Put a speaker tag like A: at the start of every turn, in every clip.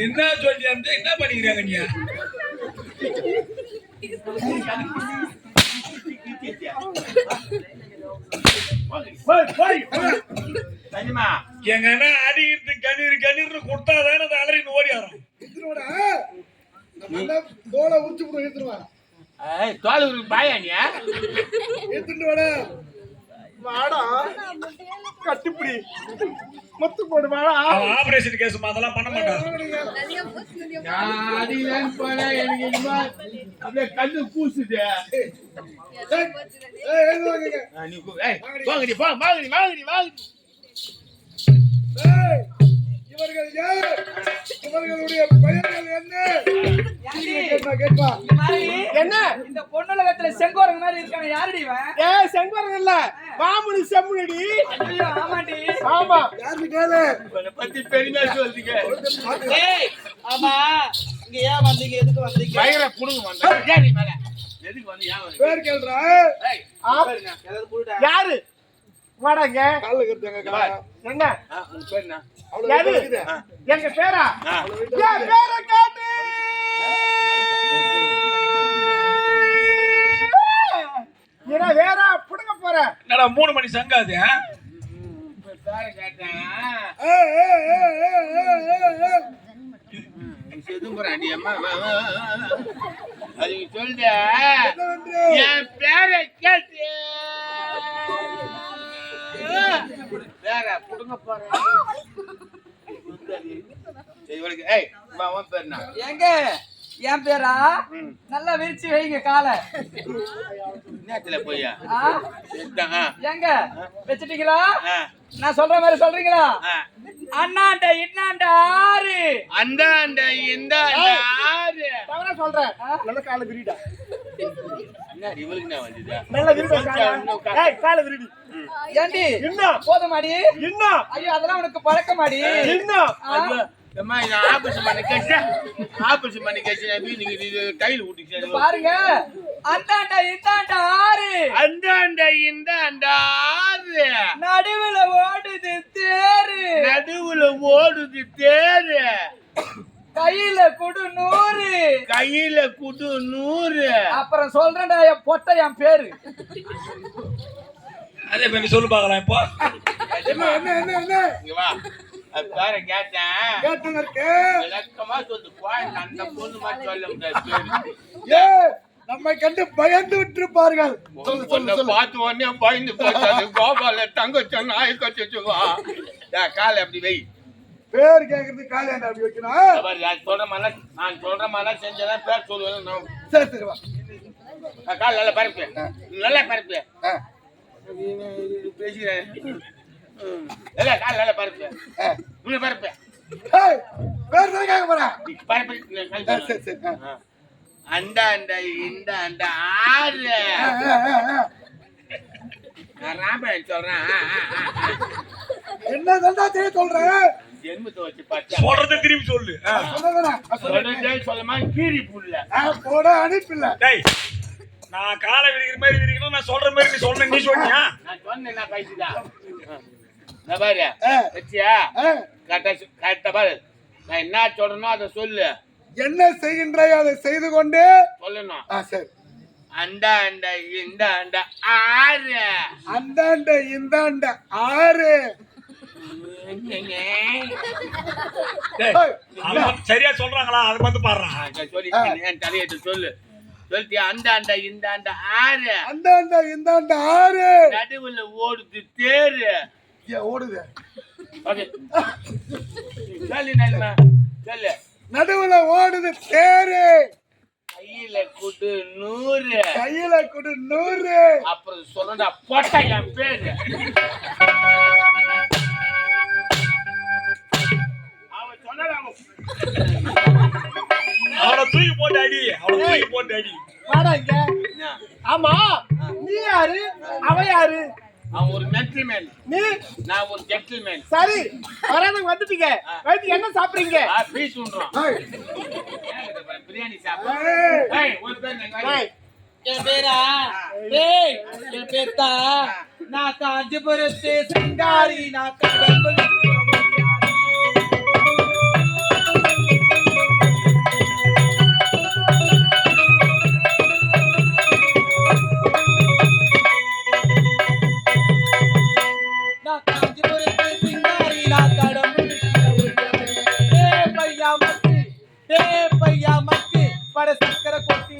A: என்ன சொல்லியா என்ன பண்ணிக்கிறாங்க நீ? எங்க அடிக்கிறது கண்ணீர் கண்ணீர்னு கொடுத்தாதானே அதை அலறின்னு ஓடி ஆறோம்.
B: தோலை உரிச்சு போட்டு எடுத்துருவான்.
C: தோல் ஒரு பாயானியா
B: எடுத்துட்டு வாடா கட்டிப்பிடி மொத்து போடு வாடா.
A: ஆபரேஷன் கேஸ் அதெல்லாம் பண்ண மாட்டான்.
C: எனக்கு கண்ணு கூசுது.
B: இவர்கள் யார்? இவர்களுடைய பெயர்கள் என்ன?
D: என்ன இந்த பொண்ணுலகத்துல செங்கோரங்க மாதிரி இருக்கான? யாருடி இவன்?
B: செங்கோரங்க இல்ல, மாமுனி செம்முடி.
D: ஆமாடி.
B: ஆமா, யாரு கேளு.
C: பத்தி பெருமையா சொல்றீங்க.
D: ஆமா, இங்க ஏன் வந்தீங்க? எதுக்கு வந்தீங்க?
C: வயிற புடுங்க வந்தா. ஏறி மேல. எதுக்கு வந்து ஏன்
B: பேர் கேளுடா.
D: யாரு? வாடாங்க.
B: கால்ல கட்டுங்க.
D: என்ன?
C: உங்க பேர் என்ன?
D: யாரு? எங்க பேரா? என் பேரை கேட்டு. ஏன்னா வேற புடுங்க போற.
A: என்னடா 3 மணி சங்காது?
C: பேரை கேட்டேன். செதுங்குறாண்டி அம்மா. அதுக்கு சொல்லுங்க என் பேரை கேட்டு வேற புடுங்க போறேன்.
D: எங்க என் பேரா? நல்லா விரிச்சு வைங்க காலை.
C: நேரத்துல போயா
D: எங்க வச்சுட்டீங்களா? நான் சொல்ற மாதிரி சொல்றீங்களா? அண்ணாண்ட இன்னாண்ட ஆறு,
C: அந்தாண்ட இந்த ஆறு.
D: தவறா சொல்றேன்.
B: நல்ல கால விரிடா.
C: என்ன இவளுக்கு என்ன வந்தது?
B: நல்ல விரிடா. கால விரிடி.
D: ஏண்டி
B: என்ன
D: போதுமாடி?
B: என்ன?
D: ஐயோ அதெல்லாம் உனக்கு பழக்கமாடி?
B: என்ன?
C: அம்மா நான் ஆபரேஷன் பண்ணி கேச்சு நீங்க கையில் ஊட்டி
D: பாருங்க. அந்தாண்ட இந்தாண்ட ஆறு,
C: அந்தாண்ட இந்த ஆறு.
D: நடுவுல ஓடுது தேரு,
C: நடுவுல ஓடுது தேரு.
D: கையில குடு 100,
C: கையில குடு 100.
D: அப்புறம் சொல்றேன்டா என் பொட்ட என் பேரு.
A: அதே மாதிரி சொல்லு பாக்கலாம். இப்போ
B: என்ன என்ன என்ன என்ன?
C: இங்க வா. பேர கேட்டேன்.
B: கேட்டனருக்கு
C: விளக்கமா சொல்லு. அந்த பொண்ணு மாதிரி சொல்ல முடியாது.
B: நம்மை கண்டு பயந்து விட்டிருப்பார்கள்.
C: பார்த்து உடனே பயந்து போச்சாது. கோபால தங்கச்ச நாய் கச்சுவா. காலை அப்படி வை.
B: பேர் கேக்குறது காலையாண்டா அப்படி வைக்கணும்.
C: நான் சொல்ற மாதிரி செஞ்சதான் பேர் சொல்லுவேன்.
B: சரி சரி வா.
C: கால் நல்லா பரப்பு. நல்லா பரப்பு. பேசுகிறேன். கால் நல்லா பரப்பு. பரப்பு.
B: பேர் தான் கேட்க போறேன்.
C: பரப்பு.
B: சரி சரி.
C: அண்டாண்ட இந்த ஆறு. நான் ராமாயணம் சொல்றேன்.
B: என்ன சொல்றா தெரிய சொல்றேன்.
C: ஜென்மத்தை வச்சு பார்த்தா
A: சொல்றதை திரும்பி சொல்லு.
C: சொல்லமா கீரி புல்ல
B: போட அனுப்பில்ல.
A: நான் காலை விரிக்கிற மாதிரி விரிக்கணும். நான் சொல்ற மாதிரி நீ சொல்ற. நீ சொன்னியா?
C: நான் சொன்னேன். கைசிதா பாரு வச்சியா கரெக்டா பாரு. நான் என்ன சொல்றனோ அதை சொல்லு.
B: என்ன செய்கின்றாய் அதை செய்து கொண்டு
C: சொல்லணும்.
B: சரி.
C: அண்டாண்ட இந்த ஆறு.
B: அந்தாண்ட இந்தாண்ட ஆறு.
A: சரியா சொல்றாங்களா? அது வந்து பாடுறான்.
C: சொல்லி என் தலையிட்டு சொல்லு. சொல்லிட்டியா? அந்தாண்ட இந்த ஆறு.
B: அந்தாண்ட இந்தாண்ட ஆறு.
C: நடுவுல ஓடுது தேரு.
B: ஓடுது.
C: சொல்லு நல்ல சொல்லு.
B: நடுவுல ஓடுது தேரு.
C: கையில குடு 100.
B: கையில குடு 100.
C: அப்புறம் சொல்லடா பொட்ட என் பேரு. அவன் சொன்னடா.
A: அவனை தூக்கி போட்டு அடி. அவனை தூக்கி போட்டு அடி.
D: வாடா இங்க. ஆமா நீ யாரு? அவ யாரு?
C: அவன் ஒரு ஜென்டில்மேன்.
D: நீ?
C: நான் ஒரு ஜென்டில்மேன்.
D: சரி வராதவங்க வந்துட்டீங்க. வந்து என்ன சாப்பிடுறீங்க?
C: பீஸ் உண்றோம். பிரியாணி சாப்பிடு. ஒரு பேர்
D: என் பேரா டேய் என் பேத்தா நான் காஞ்சிபுரத்து சிங்காரி நான் கடம்பு நான் காஞ்சிபுரத்து சிங்காரி நான் கடம்பு பையா மக்கு பட சக்கர கொட்டி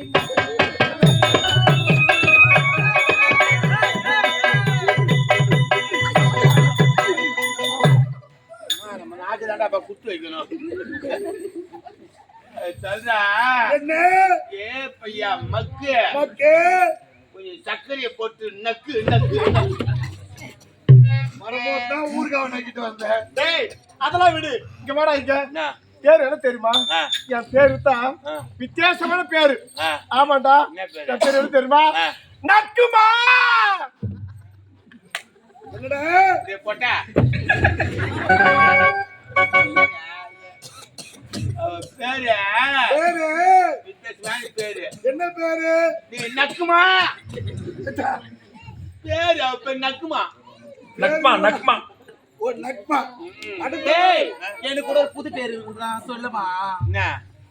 C: நம்ம நாக்கு தாண்டா குத்து வைக்கணும் சொல்றா
B: என்ன
C: ஏ பையா மக்கு
B: மக்கே
C: கொஞ்சம் சர்க்கரையை போட்டு நக்கு நக்கு
B: மரமோத்தான் ஊர்காவை நக்கிட்டு வந்தேன்.
D: டேய் அதெல்லாம் விடு இங்க வாடா இங்க
C: என்ன?
D: பேரு என்ன தெரியுமா என் பேரு தான் வித்தியாசமான பேரு ஆமாண்டா
C: என்ன பேரு?
D: என் பேரு என்ன தெரியுமா நக்குமா
B: என்னடா
C: டேய் போட்டா பேரு
B: பேரு
C: வித்தியாசமான பேரு
B: என்ன பேரு
C: நீ நக்குமா பேரு அவ பேர் நக்குமா
A: நக்மா நக்மா
B: ஓ நக்மா அடுத்து
D: டேய் எனக்கு கூட ஒரு புது பேரு இருக்குடா சொல்லுமா
C: என்ன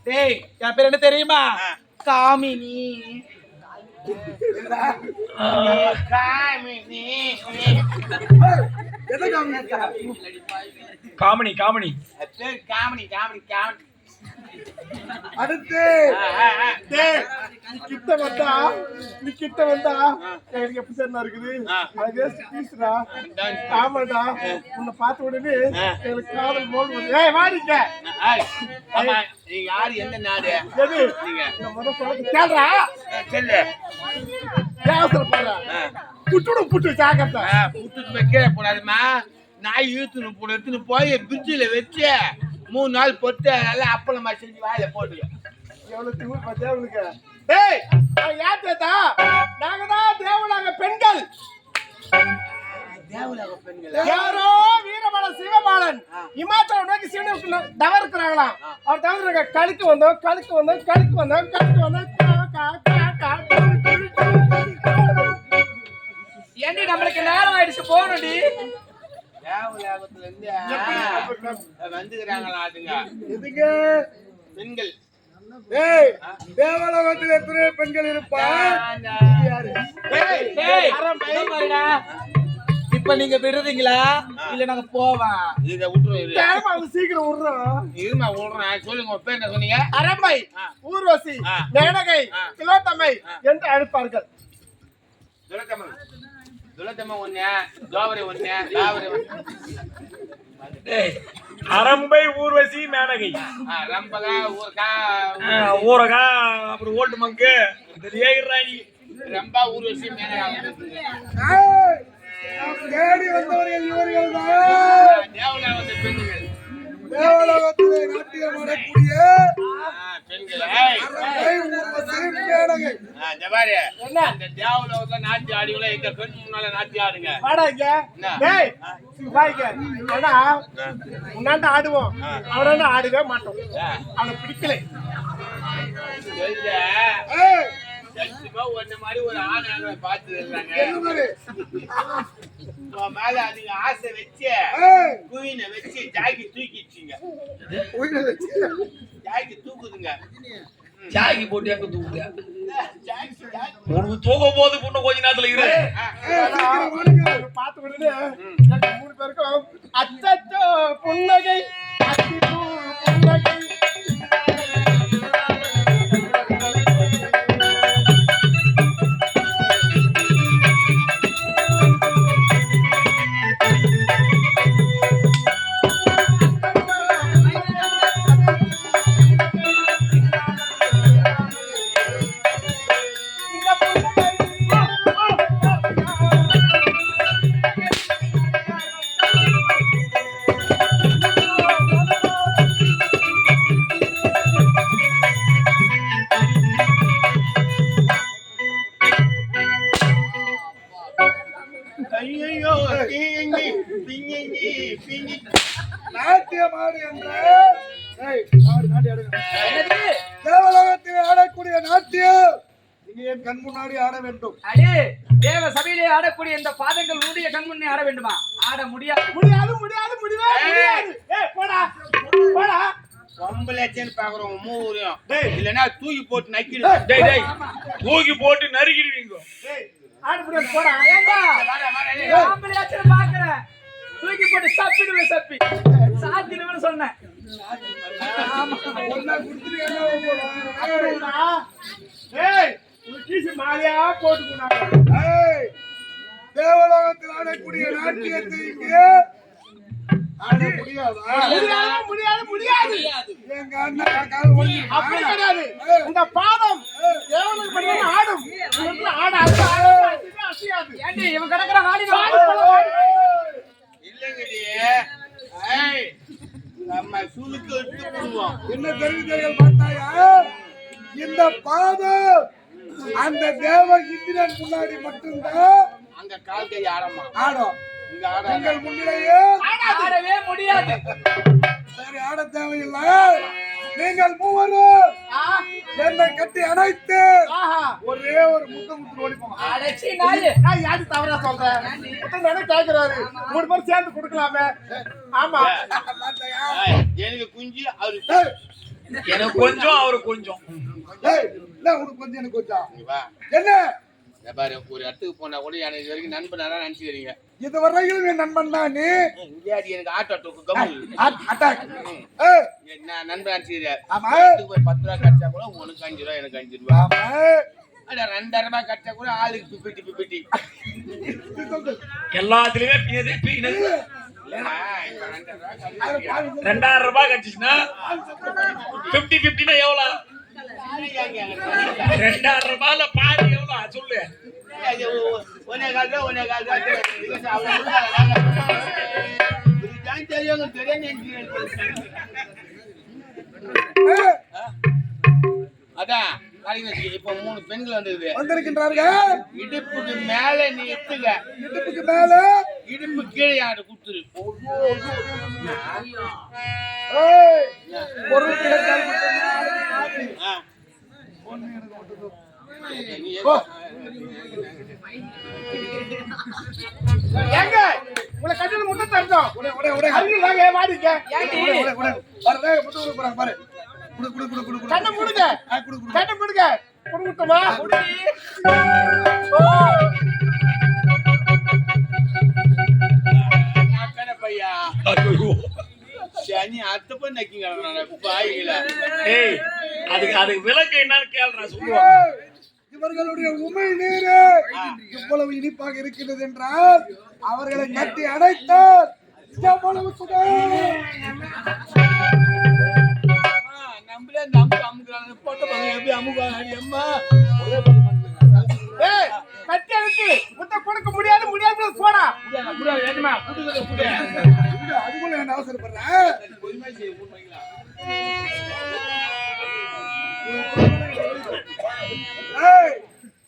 D: டேய் என் பேர் என்ன தெரியுமா காமினி
B: என்னடா?
C: காமினி
B: எதை காமிச்சா?
A: காமினி காமினி
C: பேர் காமினி காமினி காமினி
B: அடுத்து
D: டேய் நீ கிட்ட வந்தா எனக்கு எப்படி தெரியுமா இருக்குது அது பீஸ்டா ஆமாடா உன்னை பார்த்த உடனே எனக்கு காதல் போல் வருது. ஏய் வாடிங்க
C: ஆமா நீங்க யாரு எந்த நாடு
D: எது
C: நீங்க
D: இந்த முத சொல்ல கேளுடா
C: சொல்லு
D: கேவசம் போறா புட்டு ஜாக்கிரதை
C: புட்டுட்டு போய் கீழே போடாதுமா நாய் இழுத்துன்னு போன எடுத்துன்னு போய் பிரிட்ஜில் வச்சு 3 நாள் பொட்டு நல்லா அப்பளமா செஞ்சு வாயில போட்டு
D: எவ்வளவு திமிர் பாத்தியா உனக்கு டேய் நான் யார் தேதா நாங்க தான் தேவலாங்க பெண்கள்
C: தேவலாக பெண்கள்
D: யாரோ வீரபாலன் சிவபாலன் இமாச்சல நோக்கி சீன டவர் இருக்கிறாங்களாம் அவர் தவிர கழுக்கு வந்தோம் ஏண்டி நம்மளுக்கு நேரம் ஆயிடுச்சு போகணும்டி
C: தேவலாகத்துல இருந்து வந்துக்கிறாங்களாட்டுங்க
B: எதுக்கு
C: பெண்கள்
B: ஏய் தேவலோகத்தில் எத்தனை பெண்கள் இருப்பா யாரு
D: இப்ப நீங்க விடுறீங்களா இல்ல நாங்க போவோம்
C: இதை விட்டுருவோம்
D: சீக்கிரம் விடுறோம்
C: இருமா விடுறேன் சொல்லுங்க உங்க பேர் என்ன சொன்னீங்க
D: அரம்பை ஊர்வசி மேனகை திலோத்தமை என்று அழைப்பார்கள்
C: துளத்தம்மா ஒண்ணு தோவரை ஒண்ணு லாவரை ஒண்ணு
A: அரம்பை ஊர்வசி மேனகை
C: ரம்பகா ஊர்கா
A: ஊரகா அப்புறம் ஓட்டு மங்கு ஏறாணி
C: ரம்பா ஊர்வசி மேனகா
B: ஏய், நாம் தேடி வந்தவர்கள் இவர்கள் தான்
C: தேவலாக பெண்கள்
B: தேவலோகத்திலே நாட்டியம் ஆடக்கூடிய
C: பெண்கள்
B: அரம்பை ஊர்வசி மேனகை.
C: இந்த பாரு
D: என்ன
C: இந்த தேவலோகத்துல நாட்டி ஆடிகளோ எங்க பெண் முன்னால நாட்டி ஆடுங்க
D: வாடாங்க டேய் வாய்ங்க ஏன்னா உன்னாண்ட ஆடுவோம் அவனாண்ட ஆடவே மாட்டோம் அவனை பிடிக்கல
B: ஏய்,
C: சத்தியமா ஒன்ன மாதிரி ஒரு ஆண் பார்த்து இருக்காங்க
B: என்ன மாதிரி?
C: உன் மேல அதுங்க ஆசை வச்சு
B: ஏய்,
C: குயினை வச்சு ஜாக்கி தூக்கிடுச்சுங்க
B: உயிரை வச்சு.
C: ஜாக்கி தூக்குதுங்க
A: ஜாக்கி போட்டு எங்க தூக்குது
C: ஜாக்கி
A: உனக்கு தூக்கும் போது பொண்ணு கொஞ்ச நேரத்துல இரு
B: ஏய், சீக்கிரம் வாருங்க.
D: பார்த்து விடுது 3 பேருக்கும் அச்சச்சோ புன்னகை அத்திப்பூ புன்னகை
C: ஐயோ பிங்கி பிங்கி பிங்கி
B: நாட்டியம் ஆடு என்ற ஏய், ஆடு, நாட்டியம் ஆடுங்க.
D: என்னது
B: தேவலோகத்தில் ஆடக்கூடிய நாட்டியம் இனி என் கண் முன்னாடி ஆட வேண்டும்.
E: அடே தேவ சபையிலே ஆடக்கூடிய இந்த பாதங்கள் உன்னுடைய கண் முன்னே ஆட வேண்டுமா? ஆட முடியாது.
D: முடியாது முடியாது முடியவே முடியாது. ஏய் போடா போடா.
C: பொம்பளைச்சேன்னு பாக்குறோம் மூவரையும். இல்லன்னா தூக்கி போட்டு நக்கிடு.
A: டேய் டேய் தூக்கி போட்டு நறுக்கிடுவீங்க.
D: ஏய் ஆட முடியாது போடா.
E: ஏங்க
C: வர
E: ஆம்பளையாச்சே பாக்குறேன். தூக்கி போட்டு சப்பிடுவே சப்பி. சாத்திடுவேன்னு சொன்னேன்.
B: ஒண்ணா குடுத்துட்டு என்ன
D: போடா. ஏய் உன் கீசி மாலையா போட்டுக்குனாங்க.
B: ஏய், தேவலோகத்தில் ஆடக்கூடிய நாட்டியத்தை இங்கே ஆட முடியாதா?
D: முடியாது முடியாது.
B: எங்க அண்ணன் கால் ஒண்ணு
D: அப்படி கிடையாது. இந்த பாதம் தேவனுக்கு மட்டும் ஆடும். உங்களுக்கு ஆடாது அசையாது.
E: ஏண்டி இவன் கிடக்குற ஆடி
C: இல்லங்கடி. ஏய் நம்ம சுளுக்கு எடுத்து போடுவோம்.
B: என்ன தெரிவித்தீர்கள் பார்த்தாயா? இந்த பாதம் அந்த தேவ இந்திரன் முன்னாடி மட்டும்தான்
C: அங்க கால் கை ஆடமா.
B: ஆடும்.
C: இங்க ஆட.
B: எங்கள் முன்னிலையே
E: ஆடவே முடியாது.
B: சரி, ஆட தேவையில்லை. நீங்கள் மூவரும் என்னை கட்டி அணைத்து ஒரே ஒரு முத்தம் முத்து ஓடி போங்க.
E: அடச்சி நாயே.
D: நான் யாரு தவறா சொல்றேன்? என்ன கேக்குறாரு? 3 பேர் சேர்ந்து கொடுக்கலாமே. ஆமா.
B: பார்த்தாயா?
C: எனக்கு குஞ்சு அவரு
B: ஏய்,
A: எனக்கு கொஞ்சம் அவரு கொஞ்சம்.
B: ஏய், என்ன உனக்கு கொஞ்சம் எனக்கு கொஞ்சம்?
C: இங்க வா.
B: என்ன
C: இந்த பாரு ஒரு இடத்துக்கு போனா கூட எனக்கு இது வரைக்கும் நண்பனாரா நினைச்சுக்கிறீங்க.
B: இதுவரையிலும் என் நண்பன் தான் நீ.
C: இந்தியாடி எனக்கு ஆட்டோ டோக்கு கமல்.
B: அட்டாக். ஏய்,
C: என்ன நண்பன் நினைச்சுக்கிறீங்க.
B: ஆமா.
C: இடத்துக்கு போய் 10 ரூபா கட்டா கூட உனக்கு 5 ரூபா எனக்கு 5 ரூபா.
B: ஆமா.
C: அட 2000 ரூபாய் கட்டா கூட ஆளுக்கு பிபிட்டி.
A: எல்லாத்துலயுமே பின்னது பின்னது.
C: இல்லடா இப்ப 2000 ரூபாய் கட்டி
A: 2000 ரூபாய் கட்டிச்சுன்னா 50-50னா எவ்வளவு? 2000 ரூபாயில பாதி எவ்வளவு சொல்லு.
C: ஒன்னே கால் தெரியும்
B: ஏய்,
C: அதான் இப்ப 3 பெண்கள் வந்தது.
B: வந்திருக்கின்றார்கள்.
C: இடுப்புக்கு மேல நீ எத்துக்க.
B: இடுப்புக்கு மேல
C: இடுப்பு கீழே யாரு குடுத்துரு.
B: ஏய், பொருள் கிடைத்தால்
C: ஆ. நீ
D: ஏங்க உங்களை கட்டில முட்டை தரணும்.
B: உடனே உடனே உடனே
D: அருகில் வாங்க வாடிங்க.
B: உடனே உடனே பாரு, டேய், முத்து கொடுக்க போறாங்க பாரு. குடு குடு குடு குடு குடு.
D: கண்ணை மூடுங்க.
B: குடு குடு.
D: கண்ணை மூடுங்க. குடுக்குமா?
C: அக்கன பையா
A: ஐயோ.
C: சனி அத்தப்ப நக்கிங்க பாய்கள.
A: ஏய் அதுக்கு விளக்கு என்னன்னு கேளுடா சொல்லுவாங்க.
B: ஏய், இவர்களுடைய உமை நீரு எவ்வளவு இனிப்பாக இருக்கிறது என்றால் அவர்களை கட்டி அணைத்தால் எவ்வளவு சுகம்.
C: நம்மளே அமுக்குறாங்க போட்ட பசங்க எப்படி அமுக்குவாங்க அம்மா.
D: ஏய் கட்டி அழுத்து முட்டை கொடுக்க முடியாது முடியாது போடா.
C: முடியாது ஏமா கூட்டுறது கூட.
B: அதுக்குள்ள என்ன அவசரப்படுறேன்? ஏய்,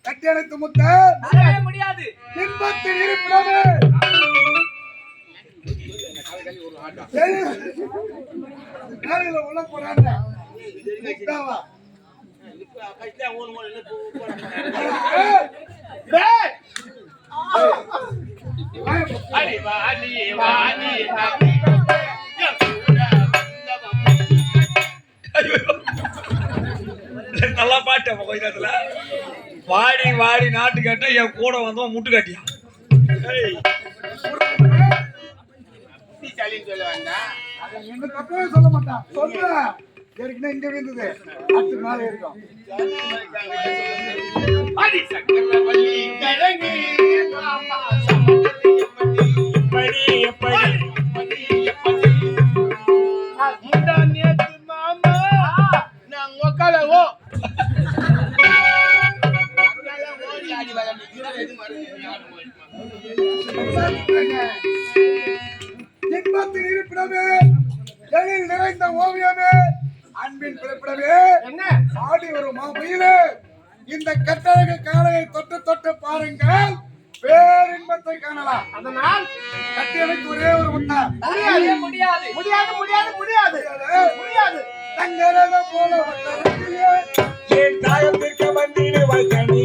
B: கட்டி அணைத்து முத்த
E: ஆடவே முடியாது.
B: இன்பத்தில் இருப்பிடமே. வேலையில உள்ள போறாங்க. முத்தாவா?
D: டேய்
C: அடி வாடி வாடி
A: நல்லா பாட்டு கொஞ்சத்துல வாடி வாடி நாட்டு கட்ட என் கூட வந்தவன் முட்டு கட்டியா. ஏய்
C: சலின்னு சொல்ல வந்தா
B: அதை என்ன தப்பவே சொல்ல மாட்டான். சொல்றேன். ஏற்கனவே இங்க விழுந்தது. அடுத்த நாள் இருக்கும்.
C: அடி சக்கரவள்ளி கிழங்கு
A: எப்படி எப்படி
C: முந்தா நேத்து மாமா நான் உக்காலவோ அடி வளர்ந்து
B: இன்பத்தில் இருப்பிடமே, எழில் நிறைந்த ஓவியமே, அன்பின் பிறப்பிடமே,
D: என்ன
B: ஆடி வரும் மாமயிலே, இந்த கட்டழகு காலையை தொட்டு தொட்டு பாருங்கள், பேரின்பத்தை காணலாம்.
D: அதனால்
B: கட்டி அணைத்து ஒரே ஒரு முட்டா
E: ஆடவே முடியாது.
D: முடியாது முடியாது முடியாது முடியாது.
B: தங்கரக போல வந்த
A: என் தாயத்திற்கு வந்திடுவாய் கனி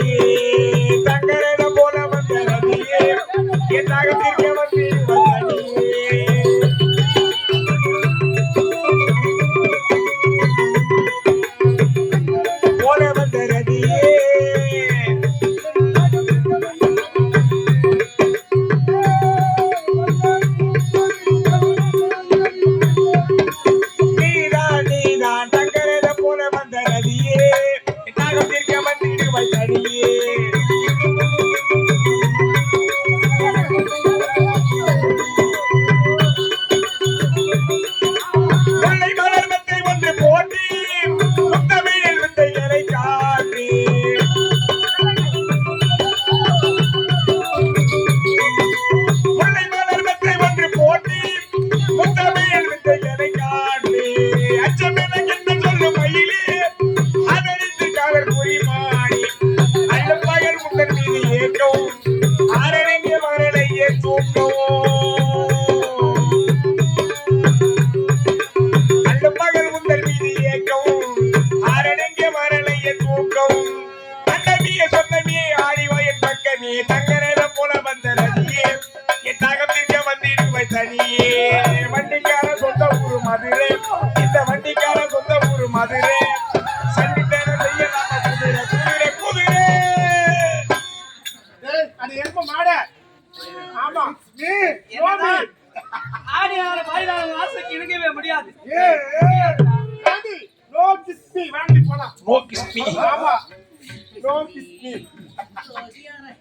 A: நீ தங்கரேத போல வந்த நதியே என் தகத்திற்க வந்திருப்பை தனியே வண்டிக்கார சொந்த ஊரு மதுரை இந்த வண்டிக்கார சொந்த ஊரு மதுரை சண்டித்தேன செய்ய நாம குதிரை குதிரை குதிரை
D: அது எப்ப மாட ஆமா நீ
E: என்னதான் ஆடியார மயிலான ஆசைக்கு இணங்கவே முடியாது.
D: காந்தி நோ கிஸ்மி வாங்கி போலாம்
A: நோ கிஸ்மி
D: ஆமா நோ கிஸ்மி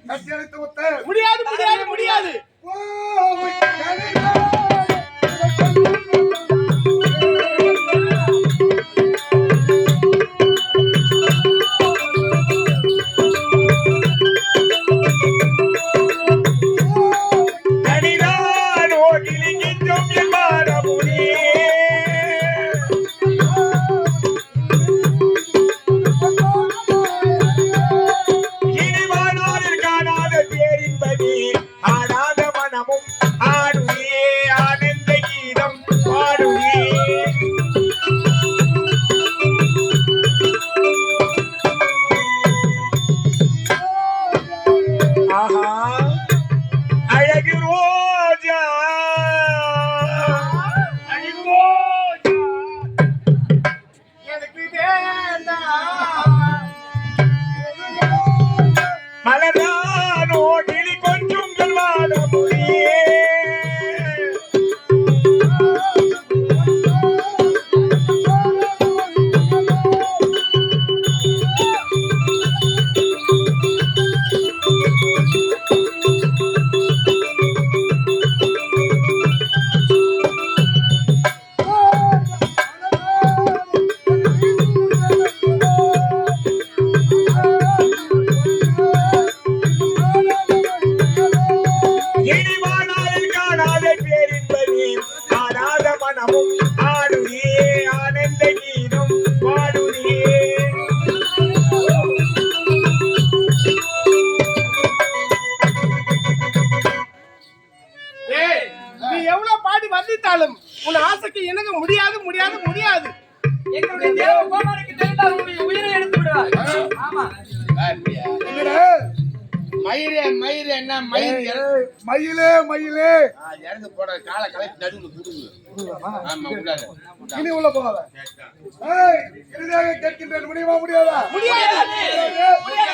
B: கட்டியெழுத்து ஒத்த
D: முடியாது முடியாது முடியாது உன் ஆசைக்கு இணங்க முடியாது முடியாது முடியாது.
E: எங்களுடைய தேவ கோமானுக்கு தெரிந்தால் உங்களுடைய உயிரை எடுத்து விடுவார். ஆமா
C: மயிரே மயிரே என்ன மயிர்
B: மயிலே மயிலே
C: இறந்து போட காலை கலைத்து நடுவுல குடுங்க. ஆமா விடாத
B: இனி உள்ள போகாத. ஏய் இறுதியாக கேட்கின்றேன், முடியுமா முடியாதா?
E: முடியாது.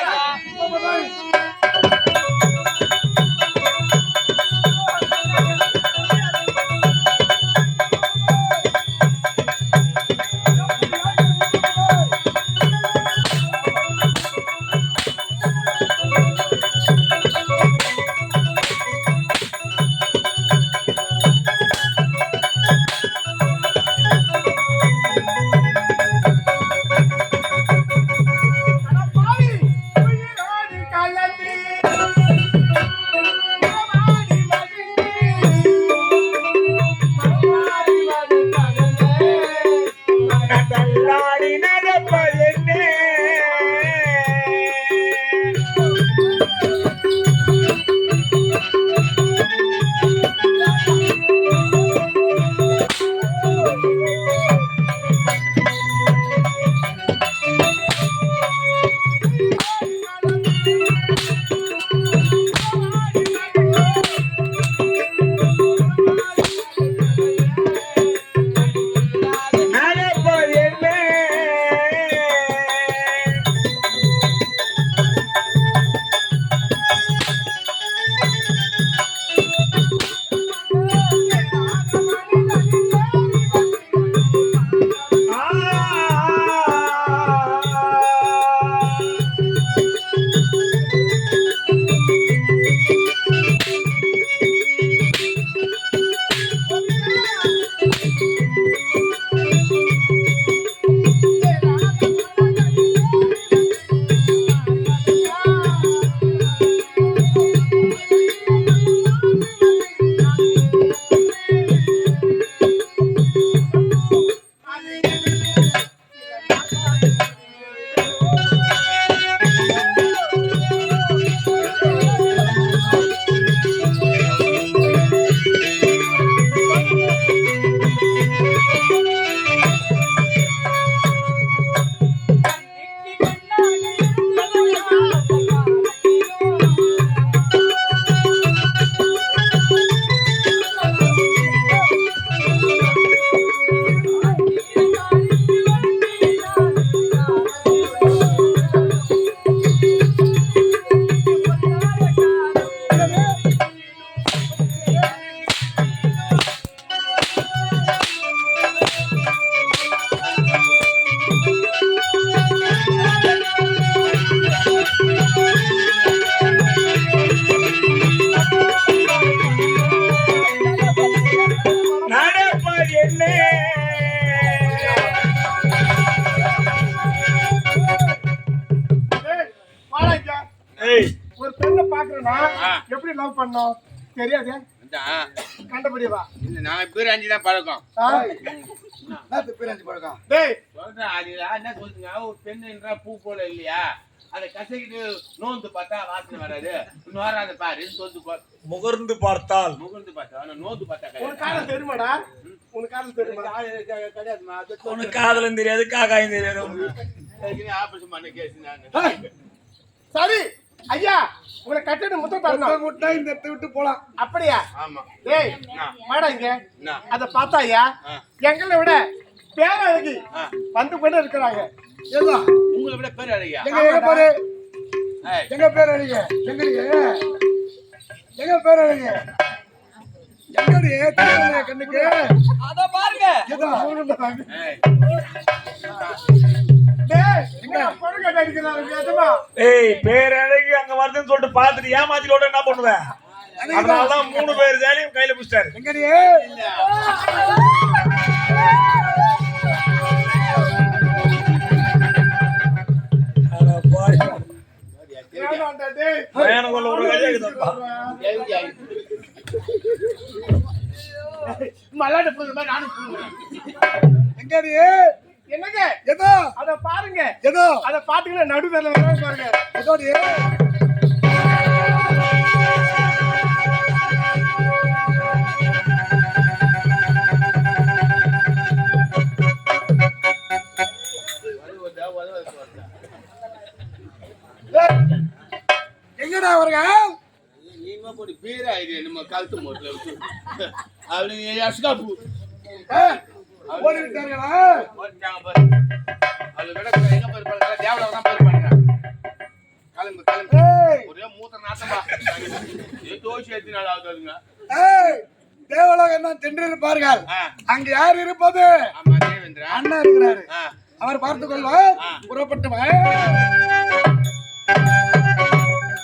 D: பொண்ணை பாக்குறேன்னா
C: ஆ.
D: எப்படி லவ் பண்ணோம் தெரியாது
C: இதான்.
D: கண்டுபிடிவா
C: இல்ல, நான் பேர் அஞ்சு தான் பழக்கம்
B: என்னத்து பிரிஞ்சு பழக்கம்
D: டேய்
C: சொல்றேன் அது என்ன சொல்லுங்க ஒரு பெண்ணுன்றா பூ போல இல்லையா அதை கசக்கிட்டு நோந்து பார்த்தா வாசனை வராது நோராத பாரு தோந்து
A: முகர்ந்து பார்த்தால்
C: முகர்ந்து பார்த்தா ஆனா நோந்து பார்த்தா
D: உனக்கு காதல் தெரியுமாடா உனக்கு காதல் தெரியுமா
C: கிடையாதுமா
A: உனக்கு காதலும் தெரியாது காக்காயும் தெரியாது
C: ஆபரேஷன் பண்ண கேஸ் நான்
D: சரி ஐயா உங்களை கட்டிட்டு முத்தம் தரணும்
B: முட்டை இந்த இடத்தை விட்டு போலாம்
D: அப்படியா
C: ஆமா
D: டேய் வாடா இங்க
C: என்ன?
D: அத பார்த்தா ஐயா எங்களை விட பேரழகி
C: ஆ.
D: வந்து கொண்டு இருக்கிறாங்க
B: ஏதா
C: உங்களை விட பேர் அழகியா
B: எங்க பேரு
C: ஏய்,
B: எங்க பேர் அழகு எங்கடியே எங்க பேர் அழகு எங்கடி தெரியல கண்ணுக்கு
E: அத பாருங்க
B: ஏதா
C: ஏய்,
D: டேய் இங்க பொண்ணு கட்ட அடிக்கிறாங்க கேட்டமா
A: ஏய் பேரழகி அங்க வருதுன்னு சொல்லிட்டு பாத்துட்டு ஏமாத்திலோட என்ன பண்ணுவேன் அதனாலதான் 3 பேர் ஜாலியும் கையில பிடிச்சாரு
B: எங்கடியே
D: ஏமாண்டா டேய்
A: எனக்கு ஒரு கையில இருக்குதுப்பா.
C: எங்க ஆயிடுச்சு? மல்லாட்ட புழுங்க மாதிரி நானும் புழுங்குறேன்.
B: எங்கடியே
D: என்னங்க
B: ஏதோ
D: அத பாருங்க
B: ஏதோ
D: அத பாத்தீங்கன்னா நடுதல பாருங்க
B: ஏதோடியே
C: வருவதா, வருவதா.
B: எங்கடா அவருங்க
C: நீங்க போட்டு பேர் ஆயிடு நம்ம கழுத்து மோட்ல விட்டு அப்படி அஸ்காப்பு
B: ஓடி விட்டார்களா
C: ஓட்டாங்க பாரு அது விட எங்க பேர் பண்ணுங்க தேவல தான் பேர் பண்ணுங்க கிளம்பு கிளம்பு
B: ஏய்
C: ஒரே மூத்த நாத்தமா ஏதோ சேர்த்து நாள் ஆகுதுங்க
B: ஏய் தேவலோகம் தான் தென்றிருப்பார்கள் அங்க யார் இருப்பது
C: ஆமா தேவேந்திரா
B: அண்ணா இருக்கிறாரு
C: ஆ
B: அவர் பார்த்துக் கொள்வார் புறப்பட்டு வா